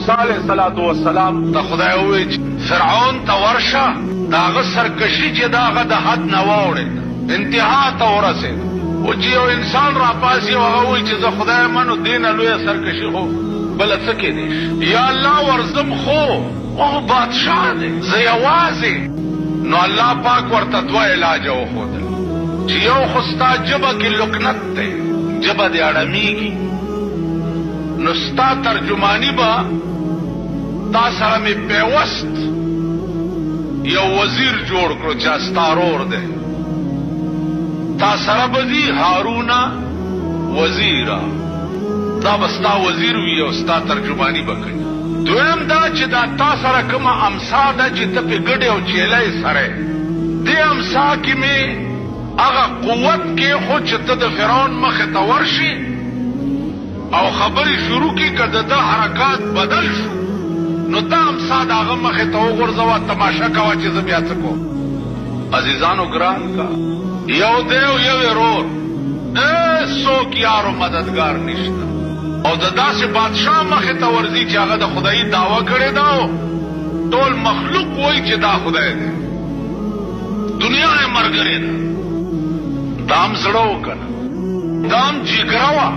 موسی علیہ السلام ته خدای وویل فرعون ته ورشه د هغه سرکشي چې د هغه د حد نه واوړېده انتها ته ورسېد و چې یو انسان راپاسي او هغه وایي چې زه خدای منو دې نه لویه سرکشي خو بله څه کېدی شي یا الله ورځم خو او بادشاه دی زه یوازې نو الله پاک ورته دوه علاجه وښودل چې یو خو ستا ژبه کې لکنت دی ژبه دې اړمیږي نو ستا ترجمانی به تا سره مې پیوست یو وزیر جوړ کړو چې ستا رور دی تا سره به ځي هارونه وزیره دا به ستا وزیر وي او ستا ترجمانی به کوي دویم دا چې دا تا سره کومه امسا ده چې ته پې ګډې او چیلی سره دې امسا کې مې هغه قوت کې خو چې ته د فرعون مخې ته ورشي او خبرې شروع کړي که د ده حرکات بدل شو نو دا امسا د هغه مخې ته وغورځوه تماشه کوه چې زه بیا څه کوم عزیزانو ګران کا you the O you Varur څوک یار او مددګار نشته او د داسې بادشاه مخې ته ورځي چې هغه د خدایي دعوه کړې ده ټول مخلوق وایي چې دا خدای دی دنیا یې مرګرې ده دا هم زړه وکنه دا هم جګره وه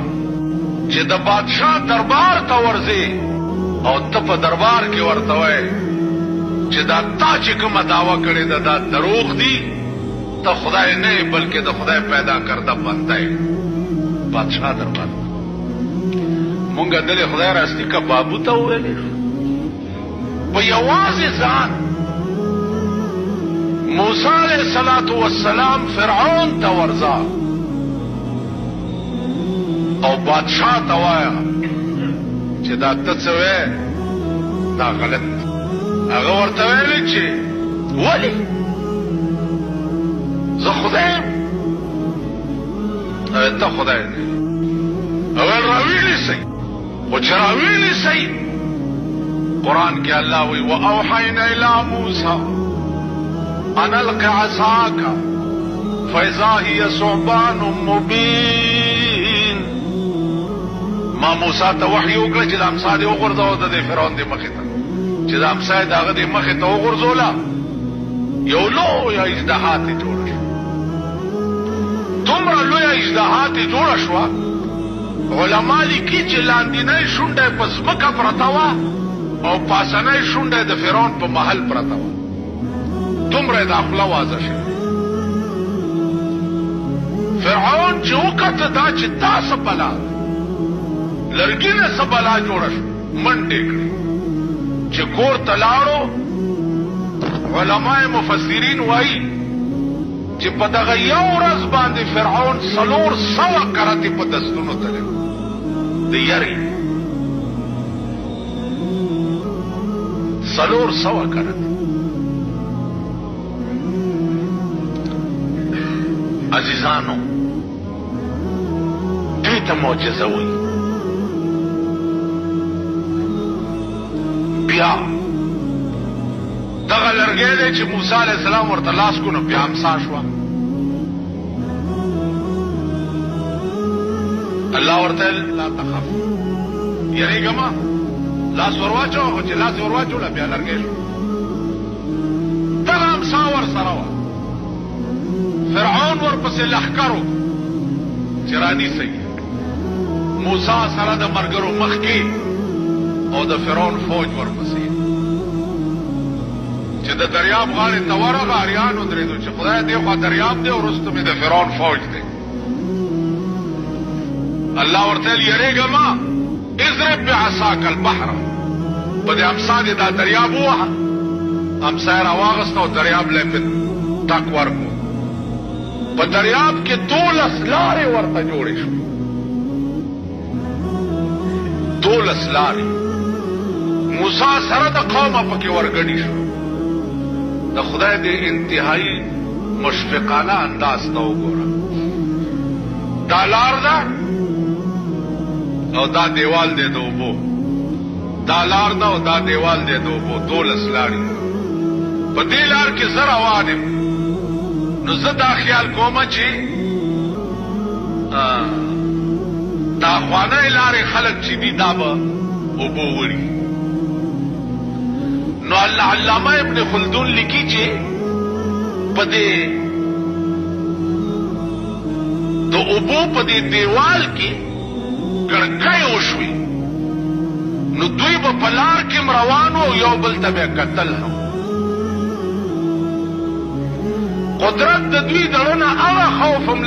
چې د بادشاه دربار ته ورځي او ته په دربار کې ورته وایې چې دا تا چې کومه دعوه کړې ده دا دروغ دي ته خدای نه یې بلکې د خدای پیدا کرده بنده یې بادشاه دربار مونږ دلې خدای راستی که بابو ته وویلې په یوازې ځان موسی علیه السلام فرعون ته ورځه او بادشاه ته وایه چې دا ته څه وایې دا غلط هغه ورته ویلې چې ولې زه خدای یم ته خدای نه اول راویلیسئ خو چې راویلیسئ قرآن کې الله وایي واوحینا الی موسی ان الق عصاک فاذا هي ثعبان مبین ما موسی ته وحی وکړه چې د امسا دې وغورځوه د دې فرعون دې مخې ته چې د امسا یې د هغه دې مخې ته وغورځوله یو لویه اژدها ترې جوړه شوه دومره لویه اژدها ترې جوړه شوه علما لیکي چې لاندینۍ شونډه یې په ځمکه پرته وه او پاسنۍ شونډه یې د فرعون په محل پرته وه دومره یې دا خوله وازه شوه فرعون چې وکته دا چې دا څه بلا لرګینه څه بلا جوړه شوه منډې کړې چې کور ته لاړو علماء مفسرین وایي چې په دغه یو ورځ باندې فرعون 400 کرتې په دستونو تللی د یرې 400 کرتې عزیزانو دې ته معجزه وایي بیا دغه لرګی دی چې موسی علیه السلام ورته لاس کو نو بیا امسا شوه الله ورته لا تخف یریږه مه لاس ور واچوه خو چې لاس یې ور واچوله بیا لرګی شو دغه امسا ورسره وه فرعون ورپسې لښکر و چې رانیسئ موسی سره د ملګرو مخکې او د فرعون فوج ورپسې چې د دریاب غاړې ته ورغه اریان ودرېدو چې خدای دې خوا دریاب دی او وروسته مې د فرعون فوج دی الله ورته ویل یریږه مه اضرب بعصاک البحر په دې امسا دې دا دریاب ووهه امسا یې راواغسته او دریاب له یې ټک ورکړو په دریاب کې 12 لارې ورته جوړې شوې 12 لارې موسی سره د قومه پکې ورګډې شو د خدای دې انتهایی مشفقانه انداز ته وګوره دا لار ده او دا دیوال دی د اوبو دا لار ده او دا دیوال دی د اوبو 12 لارې په دې لار کې زه روان یم نو زه دا خیال کومه چې دا خوانۍ لارې خلک چې دي دا به اوبه وړي علامه ابن خلدون لیکي چې په دې د اوبو په دې دیوال کې کړکۍ وشوي نو دوی به په لار کې روانو او یو بل ته به کتل هم قدرت د دوی دړنه هغه خوف هم